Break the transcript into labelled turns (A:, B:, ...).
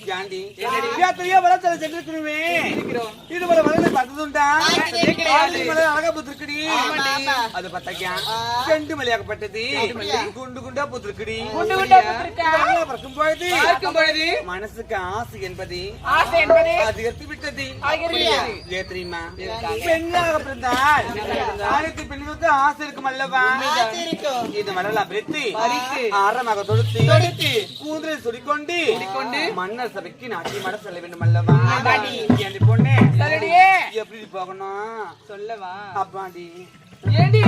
A: ஜாண்டி எத்தனையோ வளர்த்தல சென்றிருக்கிறேன். இது போல வளர்ந்து பார்த்ததுண்டா? அழகா புத்திருக்குடி. அது பார்த்தாக்கியா செண்டு மலையாகப்பட்டது குண்டு குண்டா புத்திருக்குடி. பறக்கும் பொழுது மனசுக்கு ஆசை என்பது அதிகரித்து விட்டது. தெரியுமா? பெண்ணாக பிறந்தால் அனைத்து பெண்களுக்கு ஆசை இருக்கும் அல்லவா? இது மலர்லாம் பிரித்து ஆரமாக தொடுத்து கூந்தலை சுடிக்கொண்டு மன்னர் சபைக்கு நாட்டியமாட செல்ல வேண்டும் அல்லவா? பொண்ணு எப்படி போகணும் சொல்லவா? அப்பாடி ஏண்டி